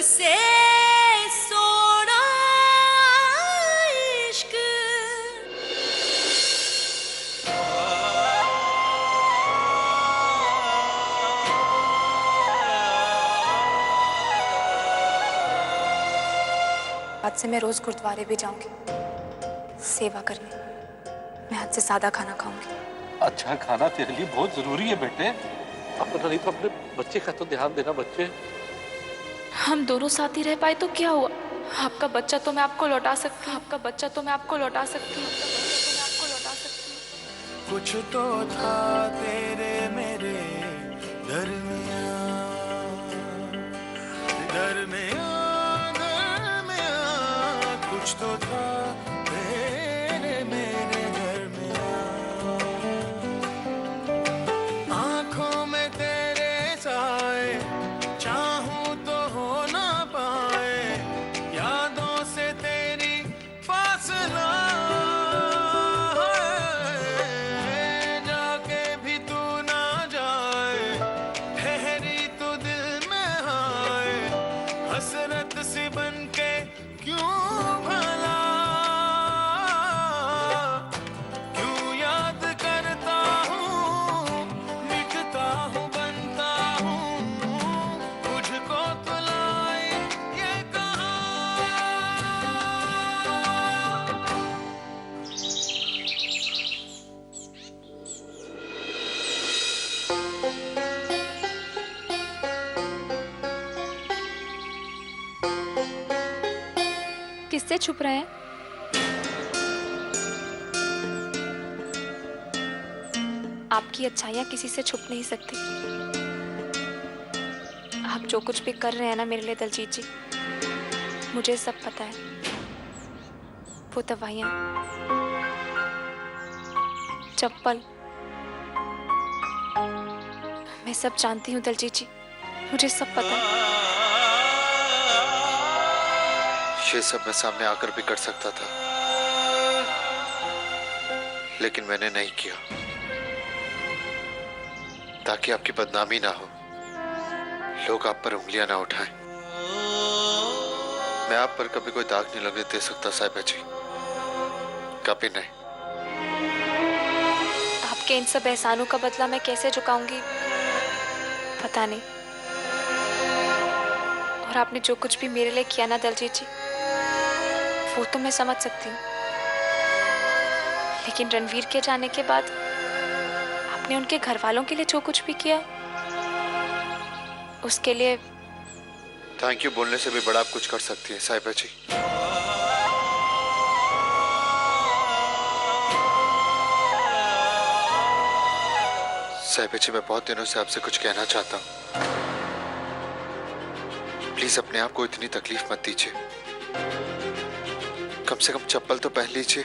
से सोना इश्क। आज से मैं रोज गुरुद्वारे भी जाऊंगी सेवा करने। मैं आज से सादा खाना खाऊंगी। अच्छा खाना तेरे लिए बहुत जरूरी है बेटे। अपना नहीं तो अपने बच्चे का तो ध्यान देना। बच्चे हम दोनों साथ ही रह पाए तो क्या हुआ? आपका बच्चा तो मैं आपको लौटा सकती हूँ। आपका बच्चा तो मैं आपको लौटा सकती हूँ। कुछ तो था तेरे मेरे दरमियां, कुछ तो था तेरे मेरे दरमियां। आंखों में तेरे साए चाहूं तो हो ना पाए, यादों से तेरी फासला जाके भी तू ना जाए, ठहरी तो दिल में आए, हसरत सी बन के क्यों भला, क्यों याद करता हूँ, मिटता हूँ, बनता हूँ, मुझको तो लाए ये कहा। किससे छुप रहे हैं? आपकी अच्छाइयाँ किसी से छुप नहीं सकती। आप जो कुछ भी कर रहे हैं ना मेरे लिए दलजीत जी, मुझे सब पता है। वो दवाइयाँ, चप्पल, मैं सब जानती हूँ दलजीत जी, मुझे सब पता है। ये सब मैं सामने आकर भी कर सकता था, लेकिन मैंने नहीं किया ताकि आपकी बदनामी ना हो, लोग आप पर उंगलियां ना उठाएं। मैं आप पर कभी कोई दाग नहीं लगने दे सकता साहिबा जी, कभी नहीं। आपके इन सब एहसानों का बदला मैं कैसे चुकाऊंगी पता नहीं। और आपने जो कुछ भी मेरे लिए किया ना दलजीत जी, वो तो मैं समझ सकती हूँ, लेकिन रणवीर के जाने के बाद आपने उनके घर वालों के लिए जो कुछ भी किया, उसके लिए थैंक यू बोलने से भी बड़ा आप कुछ कर सकती हैं साहिबा जी। साहिबा जी, मैं बहुत दिनों से आपसे कुछ कहना चाहता हूँ। प्लीज अपने आप को इतनी तकलीफ मत दीजिए, कम से कम चप्पल तो पहन लीजिए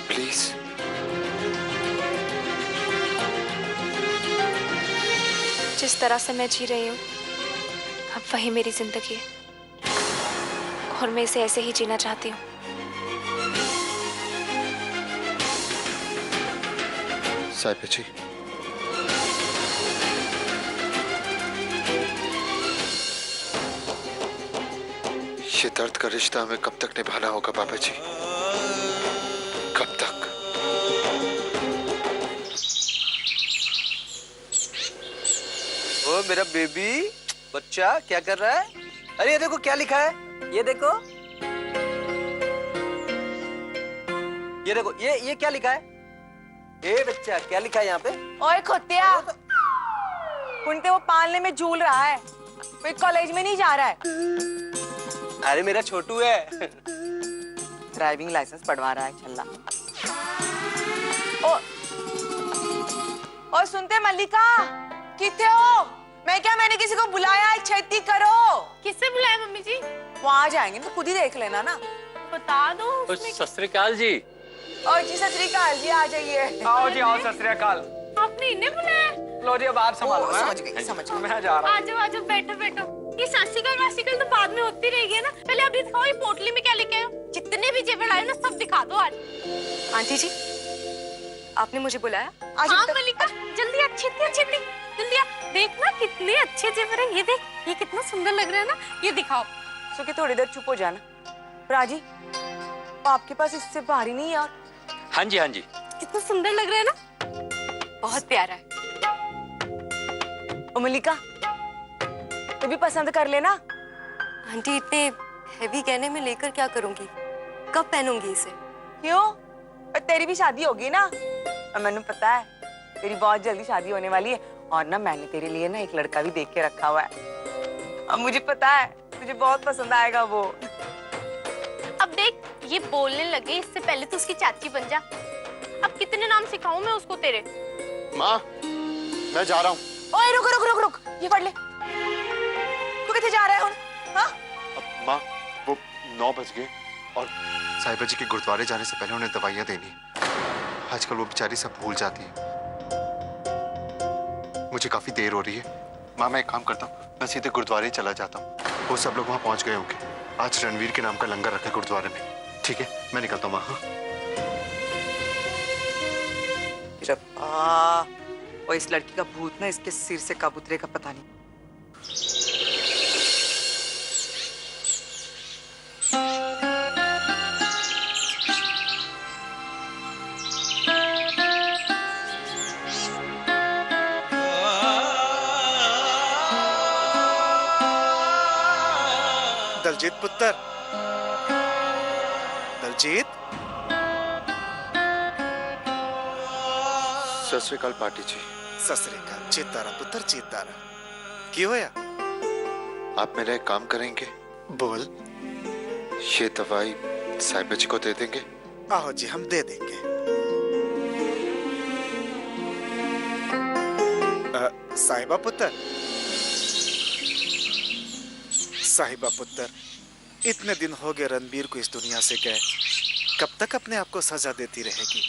प्लीज। जिस तरह से मैं जी रही हूँ अब वही मेरी जिंदगी है, और मैं इसे ऐसे ही जीना चाहती हूँ। साहिबा जी, ये दर्द का रिश्ता हमें कब तक निभाना होगा बाबा जी, कब तक? ओ मेरा बेबी बच्चा क्या कर रहा है? अरे ये देखो क्या लिखा है, ये देखो, ये देखो, ये क्या लिखा है? ए बच्चा क्या लिखा है यहाँ पे? ओए खोतिया, कुंटे वो पालने में झूल रहा है, कोई कॉलेज में नहीं जा रहा है। अरे मेरा छोटू है। ड्राइविंग लाइसेंस पढ़वा रहा है छल्ला। ओ सुनते मल्लिका, किथे हो? मैं क्या, मैंने किसी को बुलाया है? छेती करो। किससे बुलाया मम्मी जी? वो आ जाएंगे तो खुद ही देख लेना ना। बता दो। सत श्री अकाल जी। ओ जी सत श्री अकाल जी, आ जाइए। आओ जी आओ, सत श्री अकाल। आपने इन्हें बुलाया? लो जी अब आप संभालो। समझ गई, समझ गई। मैं जा रहा हूँ। आजो आजो, बैठो बैठो। ये सासिकल तो बाद में होती रहेगी ना, पहले अभी दिखाओ ये पोटली में क्या लेके आए हो। जितने भी जेवर लाए ना सब दिखा दो आज। आंटी जी, आपने मुझे बुलाया? हाँ मल्लिका, जल्दी आ, छेती जल्दी आ, देख देख ना कितने अच्छे जेवर है। ये देख, ये कितना सुंदर लग रहा है ना। ये दिखाओ। सुखी थोड़ी देर चुप हो जाना। राजी, आपके पास इससे भारी नहीं है यार। हाँ जी, हाँ जी। कितना सुंदर लग रहा है ना। बहुत प्यारा है। ओ मलिका, तू भी पसंद कर लेना। आंटी इतने हैवी गहने में लेकर क्या करूंगी? कब पहनूंगी इसे? क्यों? पर तेरी भी शादी होगी ना। और मैंने पता है तेरी बहुत जल्दी शादी होने वाली है। और ना मैंने तेरे लिए ना एक लड़का भी देख के रखा हुआ है। अब मुझे पता है तुझे बहुत पसंद आएगा वो। अब देख, ये बोलने लगे इससे पहले तो उसकी चाची बन जा। अब कितने नाम सिखाऊं मैं उसको तेरे? माँ, मैं जा रहा हूँ। ओए रुक रुक रुक रुक, ये पढ़ ले। तू किथे जा रहा है? हाँ? माँ, वो 9 बज गए और साहिबा जी के गुरुद्वारे जाने से पहले उन्हें दवाइयाँ देनी है। आजकल वो बेचारी सब भूल जाती है। मुझे काफी देर हो रही है। माँ, मैं एक काम करता हूँ, मैं सीधे गुरुद्वारे चला जाता हूँ। वो सब लोग वहाँ पहुँच गए होंगे। आज रणवीर के नाम का लंगर रखा है गुरुद्वारे में। ठीक है, मैं निकलता हूँ माँ। हाँ? और इस लड़की का भूत ना इसके सिर से कब उतरेगा पता नहीं। दलजीत पुत्र, दलजीत। सत श्री अकाल पाटी जी। सत श्री अकाल। चेतारा पुत्र, चेतारा। की होया? आप मेरा एक काम करेंगे? बोल। ये दवाई साहिबा जी को दे देंगे? आहो जी, हम दे देंगे। साहिबा पुत्र, साहिबा पुत्र, इतने दिन हो गए रणबीर को इस दुनिया से गए। कब तक अपने आप को सजा देती रहेगी?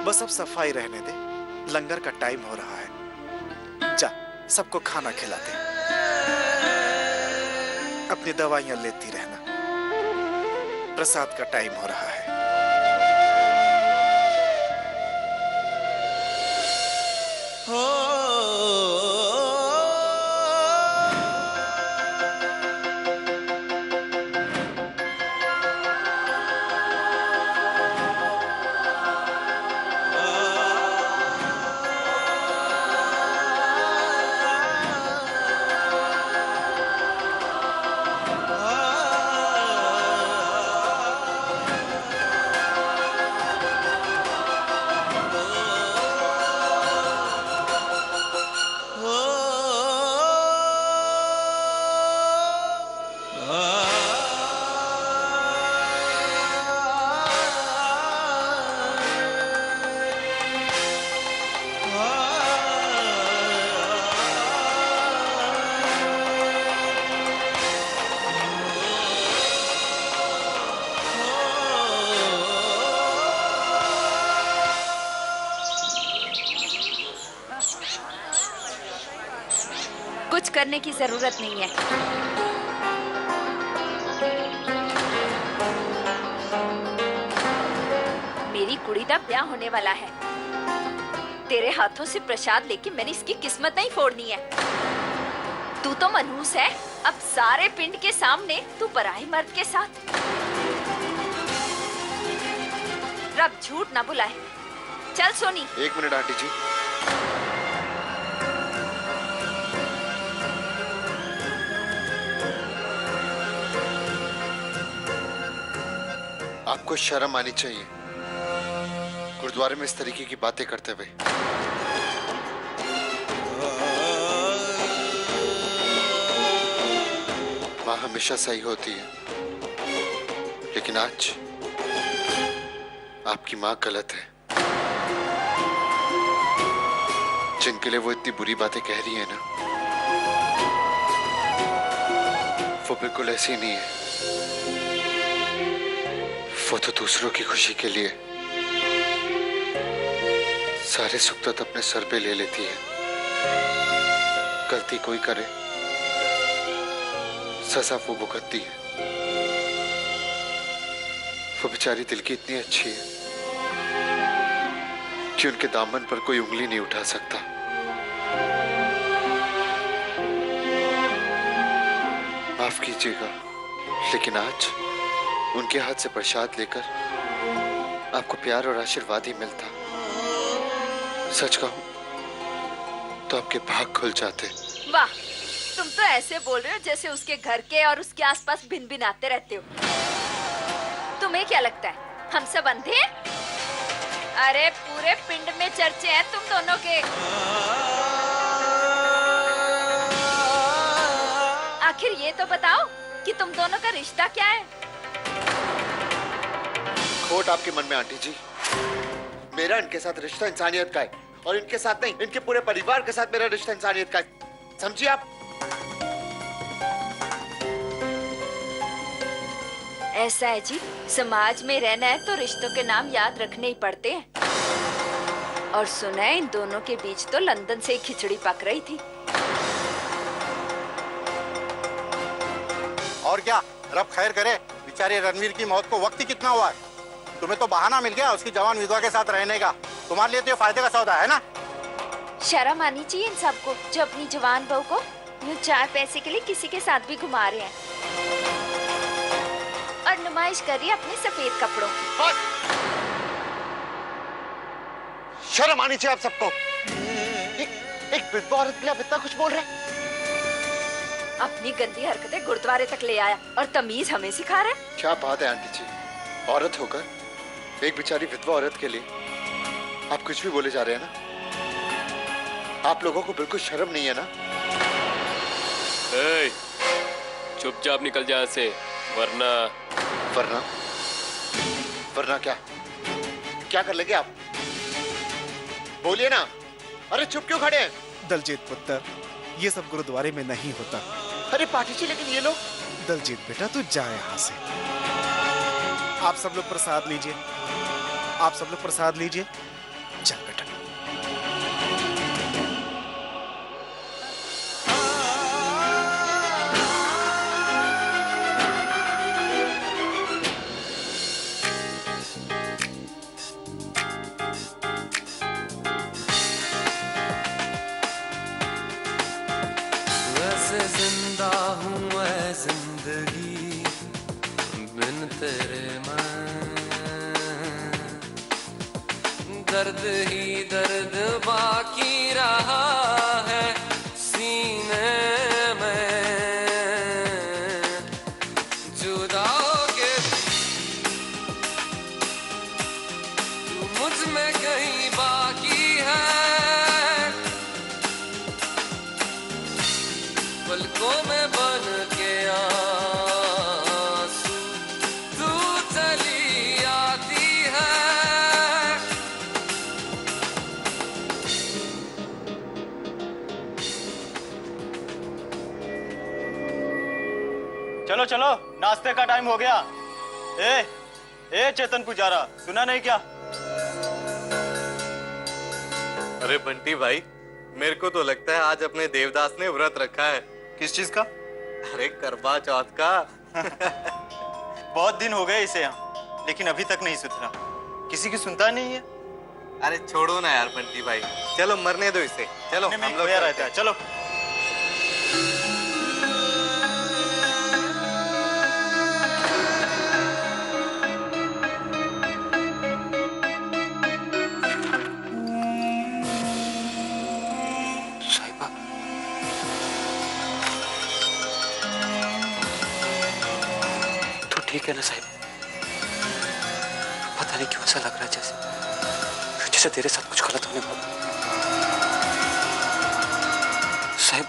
बस अब सफाई रहने दे। लंगर का टाइम हो रहा है। जा, सबको खाना खिला दे। अपनी दवाइयां लेती रहना। प्रसाद का टाइम हो रहा है। कुछ करने की जरूरत नहीं है। मेरी कुड़ी दा ब्याह होने वाला है। तेरे हाथों से प्रसाद लेके मैंने इसकी किस्मत नहीं फोड़नी है। तू तो मनहूस है। अब सारे पिंड के सामने तू पराई मर्द के साथ। रब झूठ ना बुलाए। चल सोनी। 1 मिनट आंटी जी। आपको शर्म आनी चाहिए गुरुद्वारे में इस तरीके की बातें करते हुए। माँ हमेशा सही होती है, लेकिन आज आपकी माँ गलत है। जिनके लिए वो इतनी बुरी बातें कह रही है ना, वो बिल्कुल ऐसी नहीं है। वो तो दूसरों की खुशी के लिए सारे सुख तो अपने सर पे ले लेती है। गलती कोई करे, सजा वो भुगतती है। वो बेचारी दिल की इतनी अच्छी है, कि उनके दामन पर कोई उंगली नहीं उठा सकता। माफ कीजिएगा, लेकिन आज उनके हाथ से प्रसाद लेकर आपको प्यार और आशीर्वाद ही मिलता। सच कहूं तो आपके भाग खुल जाते। वाह, तुम तो ऐसे बोल रहे हो जैसे उसके घर के और उसके आसपास भिन भिन आते रहते हो। तुम्हें क्या लगता है हम सब अंधे हैं? अरे पूरे पिंड में चर्चे हैं तुम दोनों के। आखिर ये तो बताओ कि तुम दोनों का रिश्ता क्या है? खोट आपके मन में आंटी जी। मेरा इनके साथ रिश्ता इंसानियत का है, और इनके साथ नहीं, इनके पूरे परिवार के साथ मेरा रिश्ता इंसानियत का है। समझिए आप? ऐसा है जी, समाज में रहना है तो रिश्तों के नाम याद रखने ही पड़ते हैं। और सुना है इन दोनों के बीच तो लंदन से ही खिचड़ी पक रही थी। और क्या, रब खैर करे। बेचारे रणवीर की मौत को वक्त ही कितना हुआ है। तुम्हें तो बहाना मिल गया उसकी जवान विधवा के साथ रहने का। तुम्हारे लिए तो ये फायदे का सौदा है ना। शर्म आनी चाहिए इन सबको जो अपनी जवान बहू को यूं 4 पैसे के लिए किसी के साथ भी घुमा रहे हैं और नुमाइश कर रही है अपने सफेद कपड़ों की। शर्म आनी चाहिए आप सबको। एक विधवा औरत के लिए आप इतना कुछ बोल रहे हैं? अपनी गंदी हरकतें गुरुद्वारे तक ले आया और तमीज हमें सिखा रहा है। क्या बात है आंटी जी, औरत होकर एक बेचारी विधवा औरत के लिए आप कुछ भी बोले जा रहे हैं ना? आप लोगों को बिल्कुल शर्म नहीं है ना? चुपचाप निकल जा से, वरना वरना वरना क्या क्या कर लेंगे आप? बोलिए ना। अरे चुप क्यों खड़े हैं? दलजीत पुत्र, ये सब गुरुद्वारे में नहीं होता। अरे पाठी जी, लेकिन ये लोग। दलजीत बेटा तू जा यहाँ से। आप सब लोग प्रसाद लीजिए, आप सब लोग प्रसाद लीजिए। चल बेटा। वैसे जिंदा हूँ मैं जिंदगी बिन तेरे मैं, दर्द ही दर्द बाकी रहा है सीने में, जुदा होके तू मुझ में कहीं बाकी है, पलकों में बन के आंसू तू चली आती है। चलो चलो, नाश्ते का टाइम हो गया। ए चेतन पुजारा, सुना नहीं क्या? अरे बंटी भाई, मेरे को तो लगता है आज अपने देवदास ने व्रत रखा है। किस चीज का? अरे करवा चौथ का। बहुत दिन हो गए इसे यहाँ, लेकिन अभी तक नहीं सुधरा। किसी की सुनता नहीं है। अरे छोड़ो ना यार बंटी भाई, चलो मरने दो इसे। चलो हम लोग रहता है। चलो ठीक है ना साहिब? पता नहीं क्यों ऐसा लग रहा है जैसे तेरे साथ कुछ गलत होने वाला। साहिब,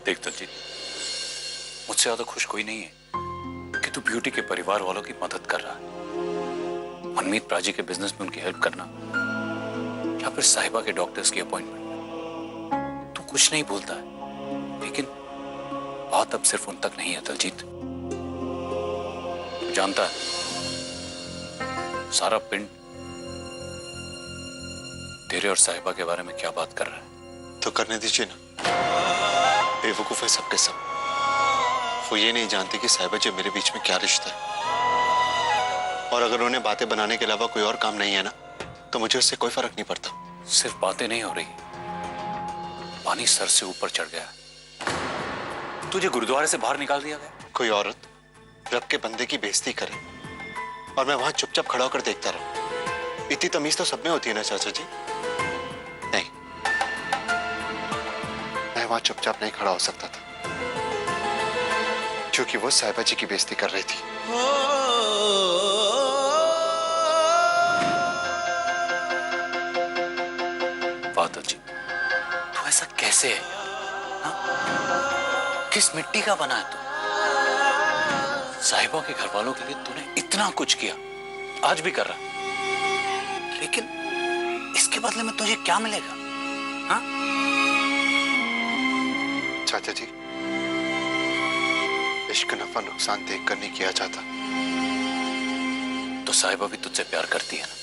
देख दलजीत, मुझसे ज्यादा खुश कोई नहीं है कि तू ब्यूटी के परिवार वालों की मदद कर रहा है। मनमीत प्राजी के बिजनेस में उनकी हेल्प करना, या फिर साहिबा के डॉक्टर्स की अपॉइंटमेंट। कुछ नहीं बोलता है, लेकिन बात अब सिर्फ उन तक नहीं है दलजीत। जानता है सारा पिंड तेरे और साहिबा के बारे में क्या बात कर रहा है। तो करने दीजिए ना, बेवकूफ है सबके सब। वो ये नहीं जानती कि साहिबा जी मेरे बीच में क्या रिश्ता है। और अगर उन्हें बातें बनाने के अलावा कोई और काम नहीं है ना, तो मुझे उससे कोई फर्क नहीं पड़ता। सिर्फ बातें नहीं हो रही, पानी सर से ऊपर चढ़ गया। तुझे गुरुद्वारे से बाहर निकाल दिया गया। कोई औरत रब के बंदे की बेइज्जती करे और मैं वहां चुपचाप खड़ा होकर देखता रहूं, इतनी तमीज तो सब में होती है ना चाचा जी। नहीं, मैं वहां चुपचाप नहीं खड़ा हो सकता था, क्योंकि वो साहिबा जी की बेइज्जती कर रही थी। फादर जी, तू ऐसा कैसे है यार? हाँ? किस मिट्टी का बना है तू? साहिबा के घर वालों के लिए तूने इतना कुछ किया, आज भी कर रहा, लेकिन इसके बदले में तुझे क्या मिलेगा? हाँ? चाचा जी, इश्क नफा नुकसान देख कर नहीं किया जाता। तो साहिबा भी तुझसे प्यार करती है ना,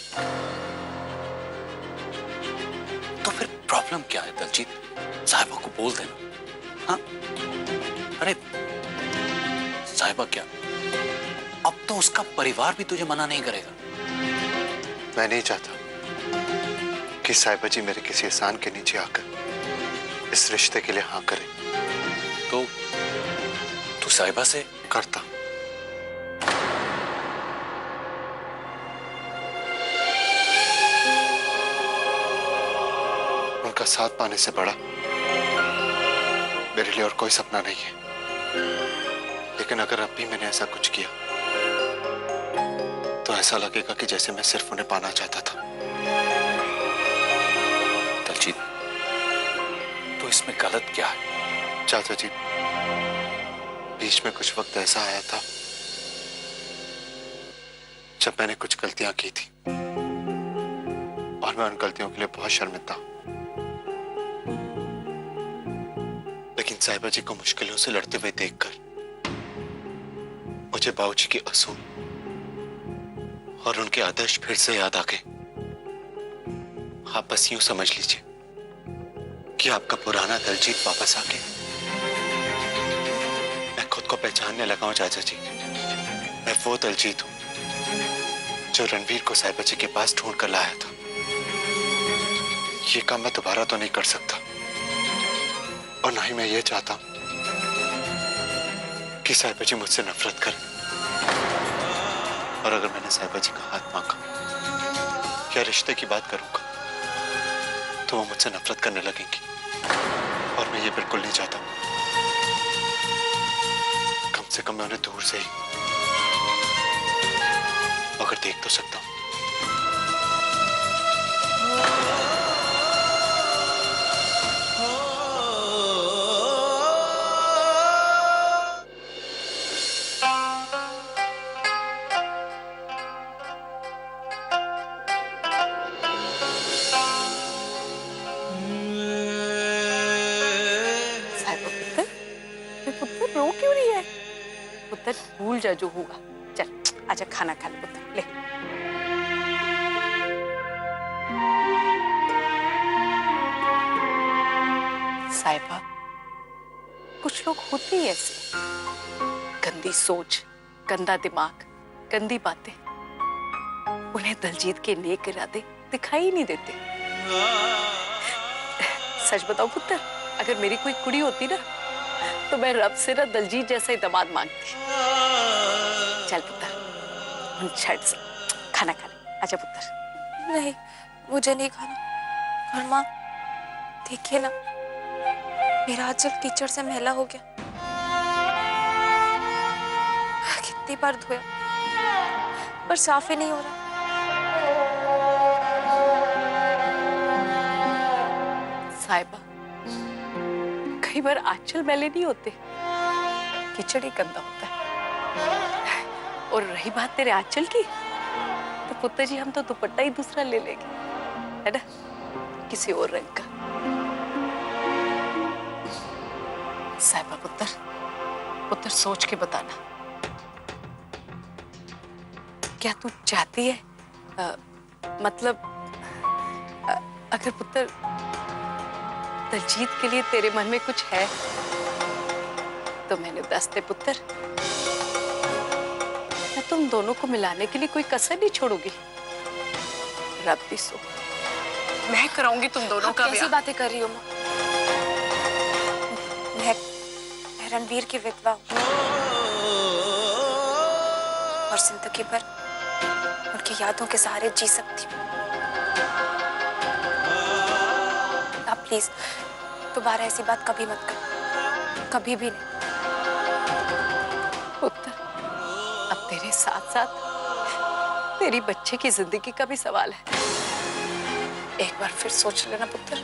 तो फिर प्रॉब्लम क्या है दलजीत? साहिबा को बोल देना। हाँ? अरे साहिबा क्या, अब तो उसका परिवार भी तुझे मना नहीं करेगा। मैं नहीं चाहता कि साहिबा जी मेरे किसी एहसान के नीचे आकर इस रिश्ते के लिए हाँ करे। तो तू साहिबा से करता। उनका साथ पाने से बड़ा मेरे लिए और कोई सपना नहीं है। लेकिन अगर अब भी मैंने ऐसा कुछ किया तो ऐसा लगेगा कि जैसे मैं सिर्फ उन्हें पाना चाहता था। दलजीत, तो इसमें गलत क्या है? चाचा जी, बीच में कुछ वक्त ऐसा आया था जब मैंने कुछ गलतियां की थी और मैं उन गलतियों के लिए बहुत शर्मिंदा हूं। लेकिन साहिबा जी को मुश्किलों से लड़ते हुए देखकर मुझे बाबूजी के असूल और उनके आदर्श फिर से याद आ गए। आप बस यूं समझ लीजिए कि आपका पुराना दलजीत वापस आ गया। मैं खुद को पहचानने लगा हूं चाचा जी। मैं वो दलजीत हूं जो रणवीर को साहिबा जी के पास ढूंढ कर लाया था। ये काम मैं दोबारा तो नहीं कर सकता और ना ही मैं ये चाहता हूं कि साहिबा जी मुझसे नफरत करें। और अगर मैंने साहिबा जी का हाथ मांगा या रिश्ते की बात करूंगा तो वो मुझसे नफरत करने लगेंगी और मैं ये बिल्कुल नहीं चाहता। कम से कम मैं उन्हें दूर से ही अगर देख तो सकता हूं। पुत्र भूल जा जो हुआ। चल आजा, खाना खा ले पुत्र, ले। साहिबा, कुछ लोग होते ही ऐसे, गंदी सोच, गंदा दिमाग, गंदी बातें। उन्हें दलजीत के नेक इरादे दिखाई ही नहीं देते। सच बताओ पुत्र, अगर मेरी कोई कुड़ी होती ना तो मैं रब से ना दलजीत जैसा ही दामाद मांगती। चल पुत्र, छट से खाना खा ले। आजा पुत्र। नहीं, मुझे नहीं खाना। और माँ देखिए ना, मेरा आंचल कीचड़ से मैला हो गया। कितनी बार धोया पर साफ ही नहीं हो रहा। साहिबा, कई बार आंचल मैले नहीं होते, कीचड़ ही गंदा होता है। और रही बात तेरे आंचल की, तो पुत्र जी हम तो दुपट्टा ही दूसरा ले लेंगे, है ना, किसी और रंग का। साहिबा पुत्र, पुत्र सोच के बताना, क्या तू चाहती है मतलब अगर पुत्र दलजीत के लिए तेरे मन में कुछ है तो मैंने दस्ते पुत्र, मैं तुम दोनों को मिलाने के लिए कोई कसर नहीं छोड़ूंगी। रब भी सो, मैं कराऊंगी तुम दोनों का कैसी ब्याह। बातें कर रही हो माँ? मैं रणवीर की विधवा हूँ और जिंदगी भर उनकी यादों के सहारे जी सकती हूँ। आप प्लीज दोबारा ऐसी बात कभी मत करो, कभी भी नहीं। पुत्र, अब तेरे साथ साथ तेरी बच्चे की जिंदगी का भी सवाल है। एक बार फिर सोच लेना पुत्र।